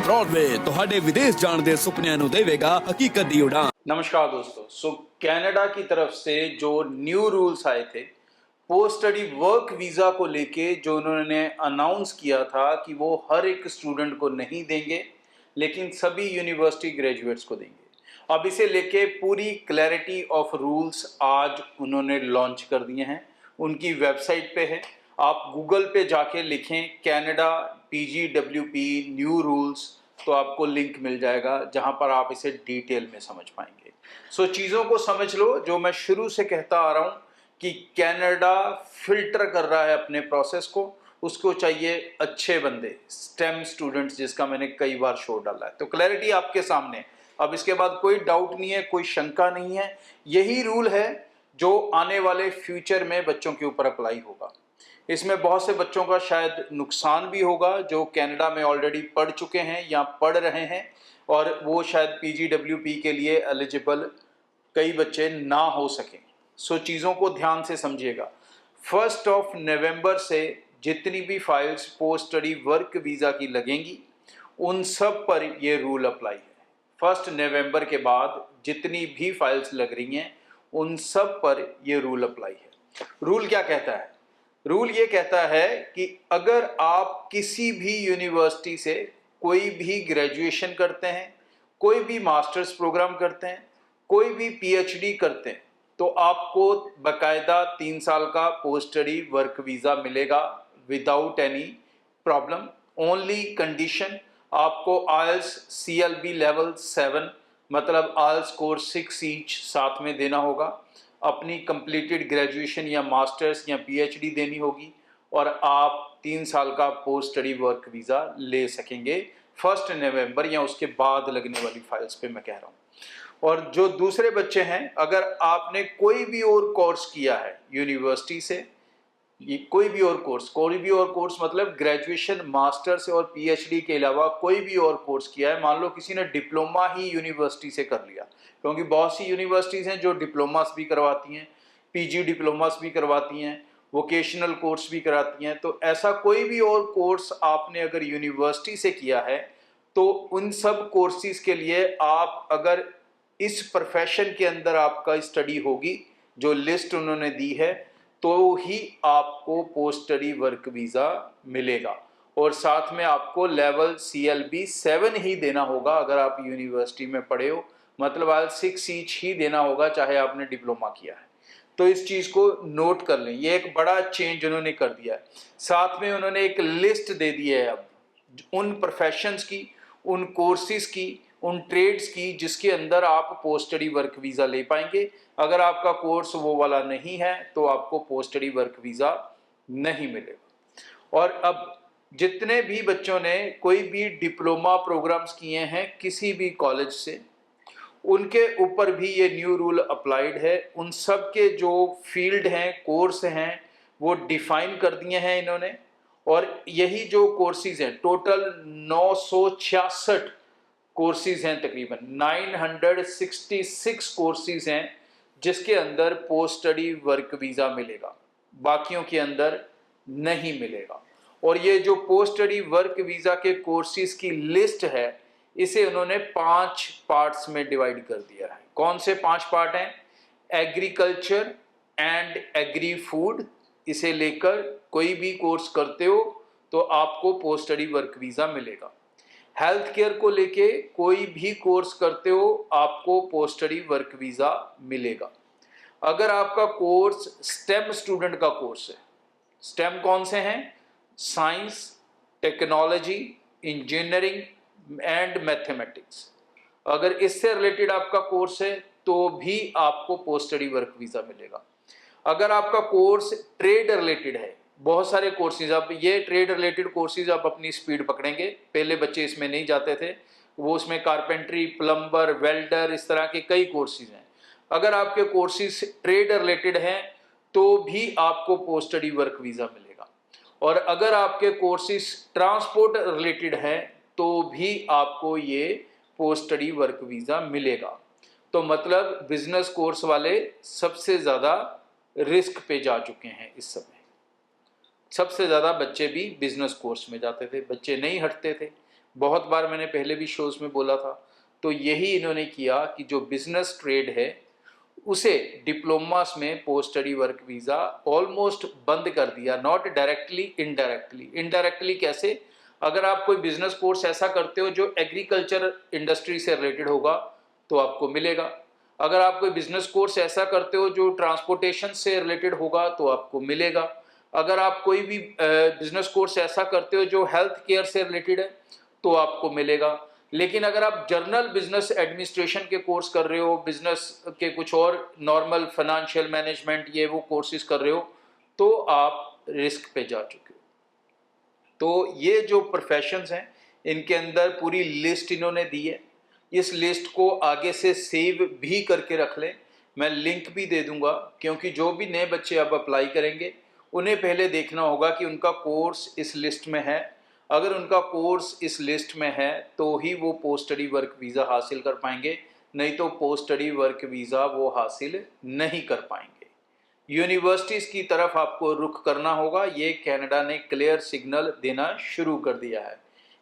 Broadway ਤੁਹਾਡੇ ਵਿਦੇਸ਼ ਜਾਣ ਦੇ ਸੁਪਨਿਆਂ ਨੂੰ ਦੇਵੇਗਾ ਹਕੀਕਤ ਦੀ ਉਡਾਨ। नमस्कार दोस्तों। कनाडा की तरफ से जो न्यू रूल्स आए थे पोस्ट स्टडी वर्क वीज़ा को लेके, जो उन्होंने अनाउंस किया था कि वो हर एक स्टूडेंट को नहीं देंगे लेकिन सभी यूनिवर्सिटी ग्रेजुएट्स को देंगे। अब इसे लेके पूरी क्लैरिटी ऑफ रूल्स आज उन्होंने लॉन्च कर दिए हैं, उनकी वेबसाइट पे है। आप गूगल पे जाके लिखें कनाडा PGWP न्यू रूल्स, तो आपको लिंक मिल जाएगा जहां पर आप इसे डिटेल में समझ पाएंगे। चीज़ों को समझ लो, जो मैं शुरू से कहता आ रहा हूं कि कनाडा फिल्टर कर रहा है अपने प्रोसेस को, उसको चाहिए अच्छे बंदे, स्टेम स्टूडेंट्स, जिसका मैंने कई बार शो डाला है। तो क्लैरिटी आपके सामने, अब इसके बाद कोई डाउट नहीं है, कोई शंका नहीं है। यही रूल है जो आने वाले फ्यूचर में बच्चों के ऊपर अप्लाई होगा। इसमें बहुत से बच्चों का शायद नुकसान भी होगा जो कनाडा में ऑलरेडी पढ़ चुके हैं या पढ़ रहे हैं, और वो शायद PGWP के लिए एलिजिबल कई बच्चे ना हो सकें। चीज़ों को ध्यान से समझिएगा। 1 नवंबर से जितनी भी files post study work visa की लगेंगी उन सब पर ये रूल अप्लाई है। 1 नवंबर के बाद जितनी भी फाइल्स लग रही हैं उन सब पर ये रूल अप्लाई है। रूल क्या कहता है? रूल ये कहता है कि अगर आप किसी भी यूनिवर्सिटी से कोई भी ग्रेजुएशन करते हैं, कोई भी मास्टर्स प्रोग्राम करते हैं, कोई भी PhD करते हैं, तो आपको बकायदा 3 साल का पोस्ट स्टडी वर्क वीज़ा मिलेगा without any problem. Only condition, आपको IELTS CLB लेवल 7 मतलब IELTS स्कोर 6 ईच साथ में देना होगा, अपनी कंप्लीटेड ग्रेजुएशन या मास्टर्स या PhD देनी होगी, और आप 3 साल का पोस्ट स्टडी वर्क वीज़ा ले सकेंगे 1 नवंबर या उसके बाद लगने वाली फाइल्स पे मैं कह रहा हूँ। और जो दूसरे बच्चे हैं, अगर आपने कोई भी और कोर्स किया है यूनिवर्सिटी से, कोई भी और कोर्स मतलब ग्रेजुएशन, मास्टर्स और PhD के अलावा कोई भी और कोर्स किया है, मान लो किसी ने डिप्लोमा ही यूनिवर्सिटी से कर लिया, क्योंकि बहुत सी यूनिवर्सिटीज़ हैं जो डिप्लोमास भी करवाती हैं, PG डिप्लोमास भी करवाती हैं, वोकेशनल कोर्स भी कराती हैं। तो ऐसा कोई भी और कोर्स आपने अगर यूनिवर्सिटी से किया है तो उन सब कोर्सेज के लिए आप, अगर इस प्रोफेशन के अंदर आपका स्टडी होगी जो लिस्ट उन्होंने दी है, तो ही आपको पोस्ट स्टडी वर्क वीज़ा मिलेगा। और साथ में आपको लेवल CLB 7 ही देना होगा अगर आप यूनिवर्सिटी में पढ़े हो, मतलब IELTS 6 ईच ही देना होगा चाहे आपने डिप्लोमा किया है। तो इस चीज़ को नोट कर लें, ये एक बड़ा चेंज उन्होंने कर दिया है। साथ में उन्होंने एक लिस्ट दे दी है अब उन प्रोफेशंस की, उन कोर्सेज की, उन ट्रेड्स की जिसके अंदर आप पोस्ट स्टडी वर्क वीज़ा ले पाएंगे। अगर आपका कोर्स वो वाला नहीं है तो आपको पोस्ट स्टडी वर्क वीज़ा नहीं मिलेगा। और अब जितने भी बच्चों ने कोई भी डिप्लोमा प्रोग्राम्स किए हैं किसी भी कॉलेज से, उनके ऊपर भी ये न्यू रूल अप्लाइड है। उन सब के जो फील्ड हैं, कोर्स हैं, वो डिफाइन कर दिए हैं इन्होंने। और यही जो कोर्सेज हैं, टोटल 966 कोर्सेज हैं, तकरीबन 966 कोर्सेज हैं जिसके अंदर पोस्ट स्टडी वर्क वीज़ा मिलेगा, बाकियों के अंदर नहीं मिलेगा। और ये जो पोस्ट स्टडी वर्क वीज़ा के कोर्सेज की लिस्ट है, इसे उन्होंने 5 पार्ट्स में डिवाइड कर दिया है। कौन से 5 पार्ट हैं? एग्रीकल्चर एंड एग्री फूड, इसे लेकर कोई भी कोर्स करते हो तो आपको पोस्ट स्टडी वर्क वीज़ा मिलेगा। हेल्थ केयर को लेके कोई भी कोर्स करते हो आपको पोस्ट स्टडी वर्क वीज़ा मिलेगा। अगर आपका कोर्स स्टेम स्टूडेंट का कोर्स है, स्टेम कौन से हैं? Science, technology, engineering and mathematics. अगर इससे रिलेटेड आपका कोर्स है तो भी आपको पोस्ट स्टडी वर्क वीज़ा मिलेगा। अगर आपका कोर्स ट्रेड रिलेटेड है, बहुत सारे कोर्सेज, आप ये ट्रेड रिलेटेड कोर्सेज आप अपनी स्पीड पकड़ेंगे, पहले बच्चे इसमें नहीं जाते थे, वो उसमें कारपेंट्री, प्लम्बर, वेल्डर, इस तरह के कई कोर्सेज हैं। अगर आपके कोर्सेज ट्रेड रिलेटेड हैं तो भी आपको पोस्ट स्टडी वर्क वीज़ा मिलेगा। और अगर आपके कोर्सेज ट्रांसपोर्ट रिलेटेड हैं तो भी आपको ये पोस्ट स्टडी वर्क वीज़ा मिलेगा। तो मतलब बिजनेस कोर्स वाले सबसे ज़्यादा रिस्क पे जा चुके हैं इस समय। सबसे ज़्यादा बच्चे भी बिजनेस कोर्स में जाते थे, बच्चे नहीं हटते थे। बहुत बार मैंने पहले भी शोज में बोला था। तो यही इन्होंने किया कि जो बिजनेस ट्रेड है उसे डिप्लोमास में post study work visa almost बंद कर दिया, नॉट डायरेक्टली, इनडायरेक्टली। इनडायरेक्टली कैसे? अगर आप कोई बिजनेस कोर्स ऐसा करते हो जो एग्रीकल्चर इंडस्ट्री से रिलेटेड होगा तो आपको मिलेगा। अगर आप कोई बिजनेस कोर्स ऐसा करते हो जो ट्रांसपोर्टेशन से रिलेटेड होगा तो आपको मिलेगा। अगर आप कोई भी बिजनेस कोर्स ऐसा करते हो जो हेल्थ केयर से रिलेटेड है तो आपको मिलेगा। लेकिन अगर आप जर्नल बिजनेस एडमिनिस्ट्रेशन के कोर्स कर रहे हो, बिजनेस के कुछ और नॉर्मल फाइनेंशियल मैनेजमेंट ये वो कोर्सेज कर रहे हो तो आप रिस्क पे जा चुके हो। तो ये जो प्रोफेशंस हैं इनके अंदर पूरी लिस्ट इन्होंने दी है। इस लिस्ट को आगे से सेव भी करके रख लें, मैं लिंक भी दे दूंगा, क्योंकि जो भी नए बच्चे अब अप्लाई करेंगे उन्हें पहले देखना होगा कि उनका कोर्स इस लिस्ट में है। अगर उनका कोर्स इस लिस्ट में है तो ही वो पोस्ट स्टडी वर्क वीज़ा हासिल कर पाएंगे, नहीं तो पोस्ट स्टडी वर्क वीज़ा वो हासिल नहीं कर पाएंगे। यूनिवर्सिटीज़ की तरफ आपको रुख करना होगा, ये कनाडा ने क्लियर सिग्नल देना शुरू कर दिया है।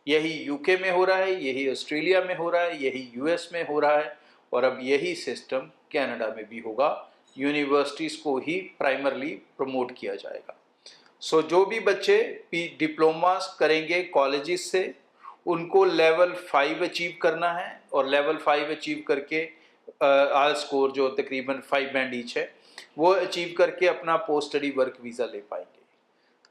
यही यूके में हो रहा है, यही ऑस्ट्रेलिया में हो रहा है, यही यूएस में हो रहा है और अब यही सिस्टम कनाडा में भी होगा। यूनिवर्सिटीज़ को ही प्राइमरली प्रमोट किया जाएगा। सो जो भी बच्चे डिप्लोमास करेंगे कॉलेजेस से उनको लेवल 5 अचीव करना है और लेवल 5 अचीव करके आल स्कोर जो तकरीबन 5 बैंड ईच है वो अचीव करके अपना पोस्ट स्टडी वर्क वीज़ा ले पाएंगे।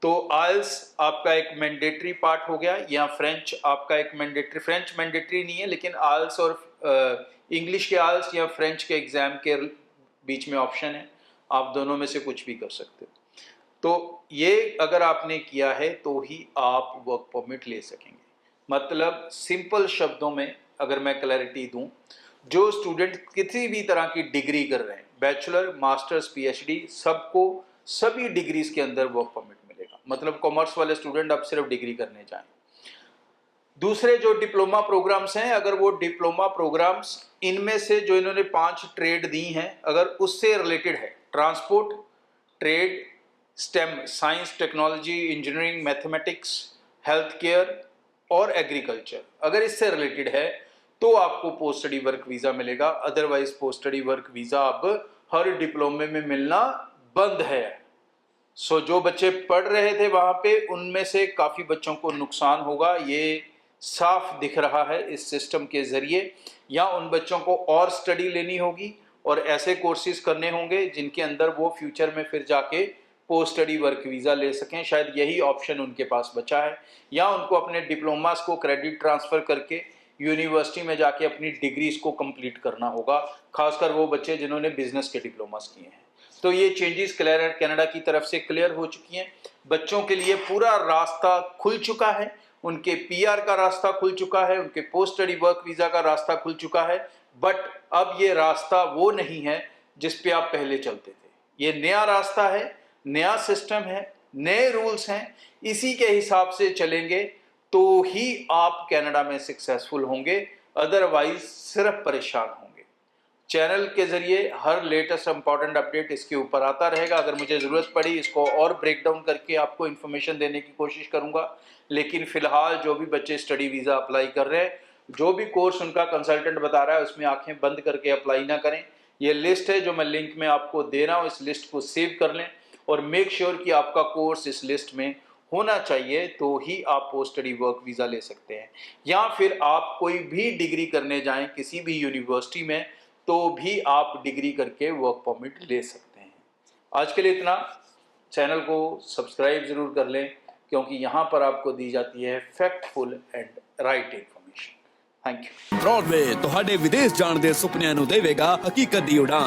तो आइल्स आपका एक मैंडेटरी पार्ट हो गया, या फ्रेंच आपका एक मैंडेटरी, फ्रेंच मैंडेटरी नहीं है लेकिन आइल्स और इंग्लिश के आइल्स या फ्रेंच के एग्ज़ाम के बीच में ऑप्शन है, आप दोनों में से कुछ भी कर सकते हो। तो ये अगर आपने किया है तो ही आप वर्क परमिट ले सकेंगे। मतलब सिंपल शब्दों में अगर मैं क्लैरिटी दूं, जो स्टूडेंट किसी भी तरह की डिग्री कर रहे हैं, बैचलर, मास्टर्स, पीएचडी, सबको सभी डिग्रीज के अंदर वर्क परमिट मिलेगा। मतलब कॉमर्स वाले स्टूडेंट अब सिर्फ डिग्री करने जाएं। दूसरे जो डिप्लोमा प्रोग्राम्स हैं, अगर वो डिप्लोमा प्रोग्राम्स इनमें से जो इन्होंने 5 ट्रेड दी हैं अगर उससे रिलेटेड है, transport, trade, stem, science, technology, engineering, mathematics, health care और एग्रीकल्चर, अगर इससे रिलेटेड है तो आपको पोस्ट स्टडी वर्क वीज़ा मिलेगा। Otherwise post study work visa अब हर डिप्लोमे में मिलना बंद है। सो जो बच्चे पढ़ रहे थे वहाँ पे उनमें से काफ़ी बच्चों को नुकसान होगा, ये साफ दिख रहा है इस सिस्टम के ज़रिए। या उन बच्चों को और स्टडी लेनी होगी और ऐसे कोर्सेज करने होंगे जिनके अंदर वो फ्यूचर में फिर जाके पोस्ट स्टडी वर्क वीज़ा ले सकें, शायद यही ऑप्शन उनके पास बचा है। या उनको अपने डिप्लोमास को क्रेडिट ट्रांसफ़र करके यूनिवर्सिटी में जाके अपनी डिग्रीज को कंप्लीट करना होगा, खासकर वो बच्चे जिन्होंने बिजनेस के डिप्लोमास किए हैं। तो ये चेंजेस कनाडा की तरफ से क्लियर हो चुकी हैं। बच्चों के लिए पूरा रास्ता खुल चुका है, उनके पीआर का रास्ता खुल चुका है, उनके पोस्ट स्टडी वर्क वीज़ा का रास्ता खुल चुका है। बट अब ये रास्ता वो नहीं है जिस पे आप पहले चलते थे। ये नया रास्ता है, नया सिस्टम है, नए रूल्स हैं। इसी के हिसाब से चलेंगे तो ही आप कनाडा में सक्सेसफुल होंगे, अदरवाइज सिर्फ परेशान होंगे। चैनल के जरिए हर लेटेस्ट इंपॉर्टेंट अपडेट इसके ऊपर आता रहेगा। अगर मुझे ज़रूरत पड़ी इसको और ब्रेक डाउन करके आपको इन्फॉर्मेशन देने की कोशिश करूंगा। लेकिन फ़िलहाल जो भी बच्चे स्टडी वीज़ा अप्लाई कर रहे हैं, जो भी कोर्स उनका कंसल्टेंट बता रहा है उसमें आंखें बंद करके अप्लाई ना करें। ये लिस्ट है जो मैं लिंक में आपको दे रहा हूँ, इस लिस्ट को सेव कर लें और मेक श्योर कि आपका कोर्स इस लिस्ट में होना चाहिए, तो ही आप पोस्ट स्टडी वर्क वीज़ा ले सकते हैं। या फिर आप कोई भी डिग्री करने जाएं किसी भी यूनिवर्सिटी में तो भी आप डिग्री करके वर्क परमिट ले सकते हैं। आज के लिए इतना। चैनल को सब्सक्राइब ज़रूर कर लें क्योंकि यहाँ पर आपको दी जाती है factful and right information. Thank you. Broadway ਤੁਹਾਡੇ ਵਿਦੇਸ਼ ਜਾਣ ਦੇ ਸੁਪਨਿਆਂ ਨੂੰ ਦੇਵੇਗਾ ਹਕੀਕਤ ਦੀ ਉਡਾਨ।